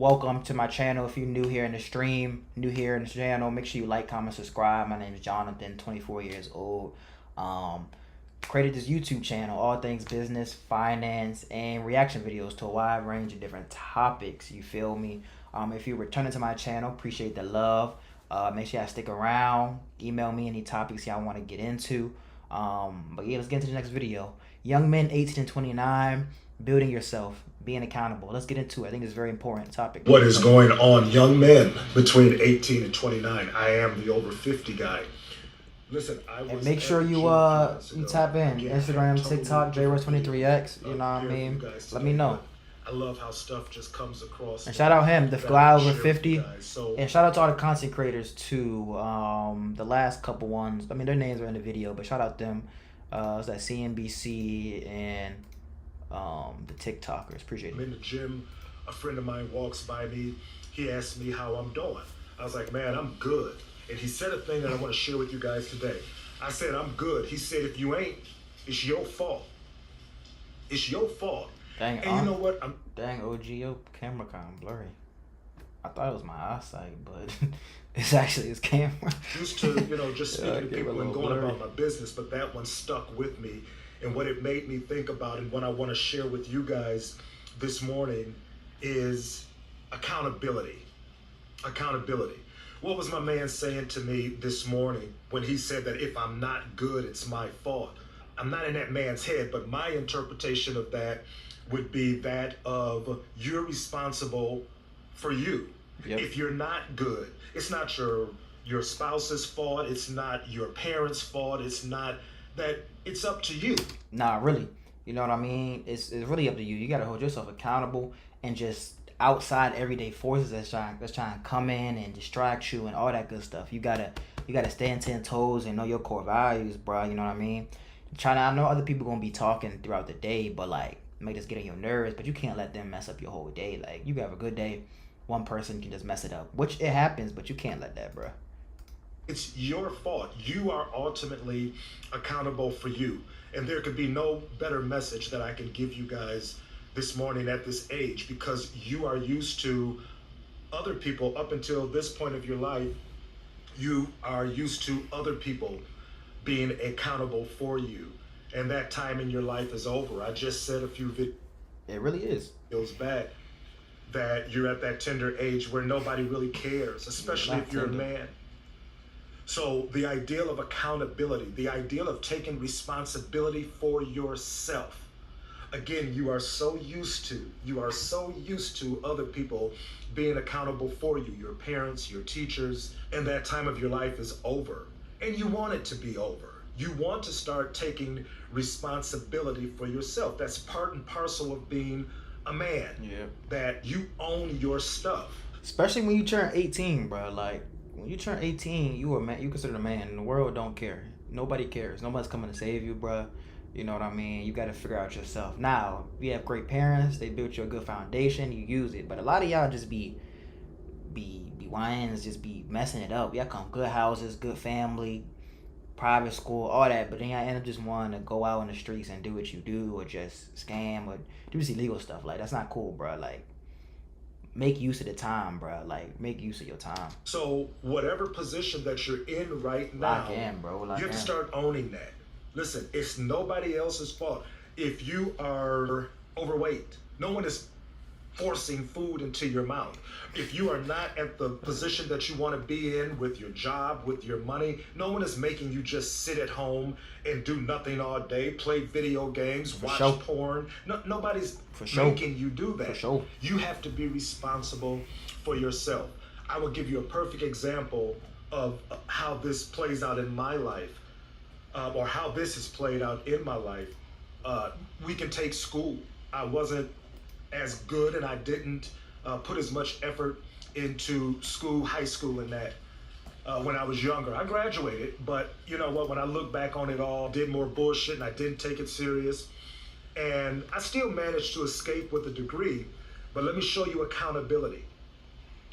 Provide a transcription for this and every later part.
Welcome to my channel. If you're new here in the stream, new here in the channel, make sure you like, comment, subscribe. My name is Jonathan, 24 years old. Created this YouTube channel, all things business, finance, and reaction videos to a wide range of different topics. You feel me? If you're returning to my channel, appreciate the love. Make sure y'all stick around. Email me any topics y'all want to get into. But yeah, let's get into the next video. Young men 18 and 29, building yourself, being accountable. Let's get into it. I think it's a very important topic. What is going on, young men between 18 and 29? I am the over 50 guy. Listen, and make sure you tap in Instagram, TikTok, JRose23X. You know what I mean? Let me know. I love how stuff just comes across. And shout out him, the guy over 50. And shout out to all the content creators too. The last couple ones. I mean, their names are in the video, but shout out them. It's that CNBC and the TikTokers. Appreciate it. I'm in the gym. A friend of mine walks by me. He asked me how I'm doing. I was like, man, I'm good. And he said a thing that I want to share with you guys today. I said, I'm good. He said, if you ain't, it's your fault. It's your fault. Dang, and you know what? Dang, OG, your camera kind of blurry. I thought it was my eyesight, but it's actually his camera. Used to, just speaking to people and going about my business, but that one stuck with me. And what it made me think about and what I want to share with you guys this morning is accountability. Accountability. What was my man saying to me this morning when he said that if I'm not good, it's my fault? I'm not in that man's head, but my interpretation of that would be that of you're responsible for you. Yep. If you're not good, it's not your spouse's fault. It's not your parents' fault. It's not that. It's up to you. Nah, really. You know what I mean? It's really up to you. You got to hold yourself accountable and just outside everyday forces that's trying to come in and distract you and all that good stuff. You gotta stand 10 toes and know your core values, bro. You know what I mean? I know other people gonna be talking throughout the day, but like make this get on your nerves, but you can't let them mess up your whole day. Like you have a good day, one person can just mess it up, which it happens, but you can't let that, bro. It's your fault. You are ultimately accountable for you. And there could be no better message that I can give you guys this morning at this age, because you are used to other people up until this point of your life. You are used to other people being accountable for you. And that time in your life is over. I just said a few videos. It really is. Back that you're at that tender age where nobody really cares, especially if you're a man. So the ideal of accountability, the ideal of taking responsibility for yourself. Again, you are so used to other people being accountable for you, your parents, your teachers, and that time of your life is over. And you want it to be over. You want to start taking responsibility for yourself. That's part and parcel of being a man. Yeah. That you own your stuff. Especially when you turn 18, bro. Like when you turn 18, you a man. You considered a man, and the world don't care. Nobody cares. Nobody's coming to save you, bro. You know what I mean? You got to figure out yourself. Now, you have great parents. They built you a good foundation. You use it. But a lot of y'all just be whines, just be messing it up. Y'all come good houses, good family, private school, all that. But then y'all end up just wanting to go out in the streets and do what you do, or just scam, or do this illegal stuff. Like, that's not cool, bro. Like, make use of the time, bro. Like, make use of your time. So whatever position that you're in right now, bro. You have to start owning that. Listen, it's nobody else's fault. If you are overweight, no one is forcing food into your mouth. If you are not at the position that you want to be in with your job, with your money, no one is making you just sit at home and do nothing all day, play video games, watch porn. No, nobody's making you do that. You have to be responsible for yourself. I will give you a perfect example of how this plays out in my life. Or how this has played out in my life. We can take school. I wasn't as good, and I didn't put as much effort into school, high school, and that when I was younger. I graduated, but you know what? When I look back on it all, did more bullshit, and I didn't take it serious. And I still managed to escape with a degree, but let me show you accountability.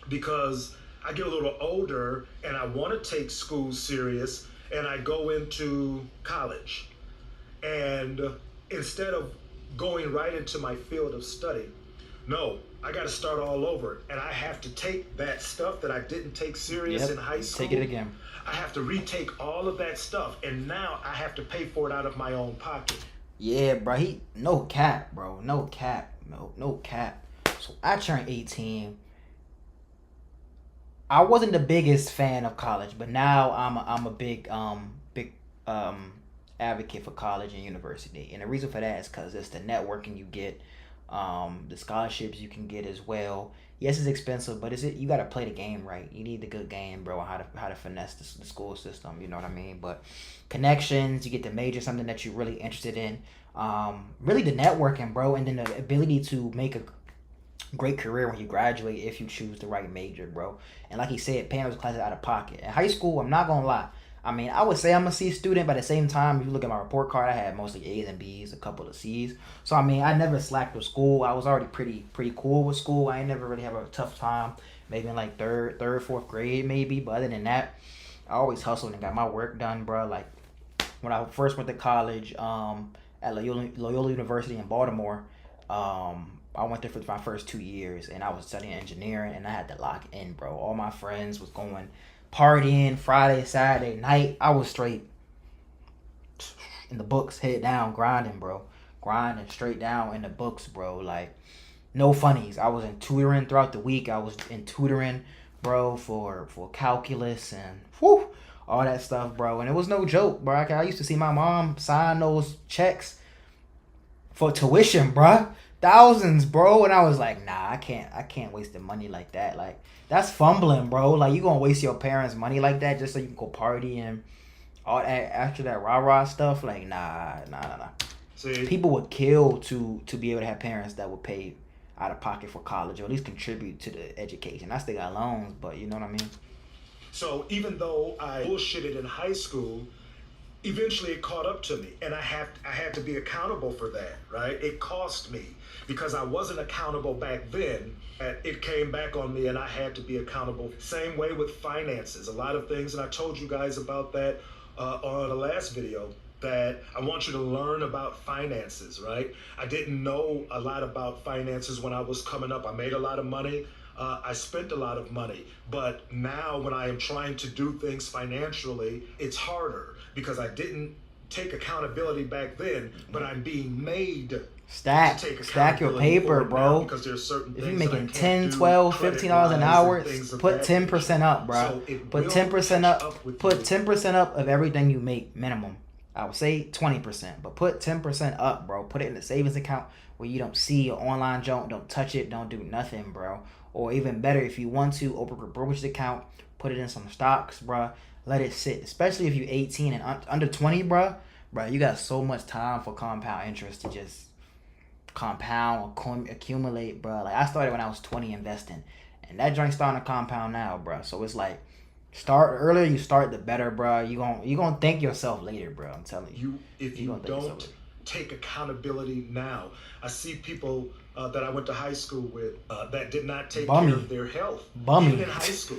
Because I get a little older, and I want to take school serious, and I go into college. And instead of going right into my field of study, No, I got to start all over. And I have to take that stuff that I didn't take serious in high school. Take it again. I have to retake all of that stuff. And now I have to pay for it out of my own pocket. Yeah, bro. No cap, bro. No cap. No cap. So I turned 18. I wasn't the biggest fan of college, but now I'm a big advocate for college and university. And the reason for that is because it's the networking you get, the scholarships you can get as well. Yes, it's expensive, but you got to play the game right. You need the good game, bro, on how to finesse the school system. You know what I mean? But connections, you get to major something that you're really interested in. Really the networking, bro, and then the ability to make a great career when you graduate if you choose the right major, bro. And like he said, paying those classes out of pocket. In high school, I'm not gonna lie. I mean, I would say I'm a C student, but at the same time, if you look at my report card, I had mostly A's and B's, a couple of C's. So I mean, I never slacked with school. I was already pretty cool with school. I ain't never really have a tough time. Maybe in like third, fourth grade, maybe. But other than that, I always hustled and got my work done, bro. Like when I first went to college, at Loyola University in Baltimore, I went there for my first 2 years, and I was studying engineering, and I had to lock in, bro. All my friends was going partying Friday, Saturday night. I was straight in the books, head down, grinding, bro. Grinding straight down in the books, bro. Like, no funnies. I was in tutoring throughout the week. I was in tutoring, bro, for calculus and all that stuff, bro. And it was no joke, bro. I used to see my mom sign those checks for tuition, bro. Thousands, bro. And I was like, nah, I can't waste the money like that. Like, that's fumbling, bro. Like, you gonna waste your parents' money like that just so you can go party and all that after that rah-rah stuff? Like, nah. See, people would kill to be able to have parents that would pay out of pocket for college, or at least contribute to the education. I still got loans, but you know what I mean? So even though I bullshitted in high school, eventually it caught up to me, and I had to be accountable for that, right? It cost me because I wasn't accountable back then. And it came back on me, and I had to be accountable. Same way with finances. A lot of things, and I told you guys about that on the last video, that I want you to learn about finances, right? I didn't know a lot about finances when I was coming up. I made a lot of money. I spent a lot of money, but now when I am trying to do things financially, it's harder because I didn't take accountability back then, but I'm being made to take stack your paper, bro. Because there's certain things if you're making $10, $12, $15 an hour, put 10% up, bro. Put 10% up. Put 10% up of everything you make minimum. I would say 20%, but put 10% up, bro. Put it in a savings account where you don't see your online junk, don't touch it, don't do nothing, bro. Or even better, if you want to, open a brokerage account, put it in some stocks, bro. Let it sit, especially if you're 18 and under 20, bro. Bro, you got so much time for compound interest to just compound, accumulate, bro. Like, I started when I was 20 investing, and that joint's starting to compound now, bro. So it's like, start earlier, you start the better, bro. You gonna thank yourself later, bro. I'm telling you. If you don't take accountability now, I see people that I went to high school with that did not take care of their health. Even in high school.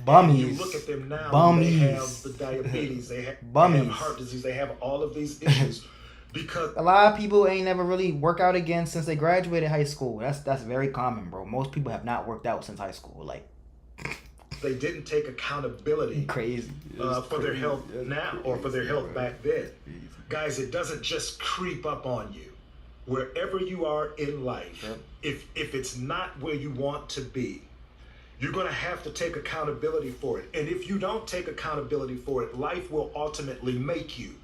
And you look at them now, they have the diabetes, they have heart disease, they have all of these issues. Because a lot of people ain't never really worked out again since they graduated high school. That's very common, bro. Most people have not worked out since high school. Like, they didn't take accountability for their health now or for their health back then. Guys, it doesn't just creep up on you. Wherever you are in life, if it's not where you want to be, you're going to have to take accountability for it. And if you don't take accountability for it, life will ultimately make you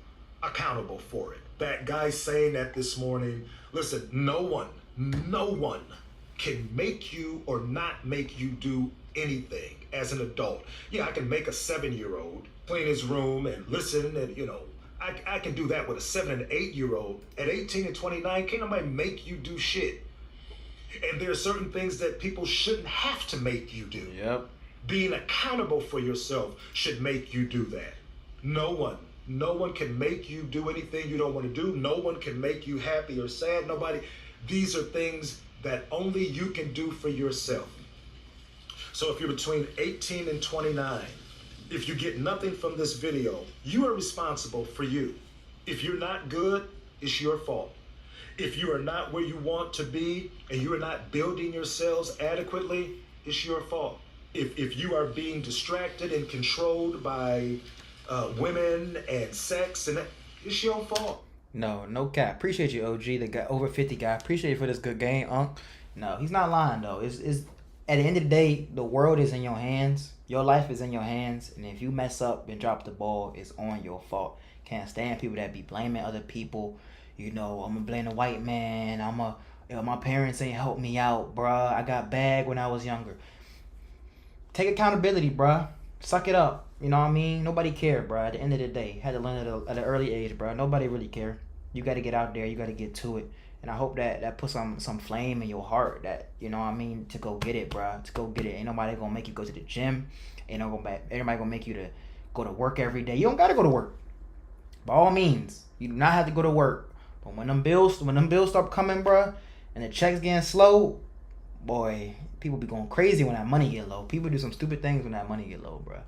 accountable for it. That guy saying that this morning, listen, no one can make you or not make you do anything as an adult. Yeah, I can make a 7-year-old clean his room and listen, and I can do that with a 7 and 8-year-old. At 18 and 29, can't nobody make you do shit. And there are certain things that people shouldn't have to make you do. Yep. Being accountable for yourself should make you do that. No one can make you do anything you don't want to do. No one can make you happy or sad. Nobody. These are things that only you can do for yourself. So if you're between 18 and 29, if you get nothing from this video, you are responsible for you. If you're not good, it's your fault. If you are not where you want to be and you are not building yourselves adequately, it's your fault. If you are being distracted and controlled by women and sex, and it's your fault. No cap. Appreciate you, OG, the guy over 50 guy. Appreciate you for this good game, Unc. No, he's not lying though. It's at the end of the day, the world is in your hands. Your life is in your hands, and if you mess up and drop the ball, it's on your fault. Can't stand people that be blaming other people. You know, I'm gonna blame the white man. My parents ain't helped me out, bruh. I got bag when I was younger. Take accountability, bruh. Suck it up. You know what I mean? Nobody care, bruh. At the end of the day, had to learn at an early age, bruh. Nobody really care. You got to get out there. You got to get to it. And I hope that puts some flame in your heart. That, you know what I mean, to go get it, bruh. To go get it. Ain't nobody gonna make you go to the gym. Everybody gonna make you to go to work every day. You don't gotta go to work. By all means, you do not have to go to work. But when them bills start coming, bruh, and the checks getting slow, boy, people be going crazy when that money get low. People do some stupid things when that money get low, bruh.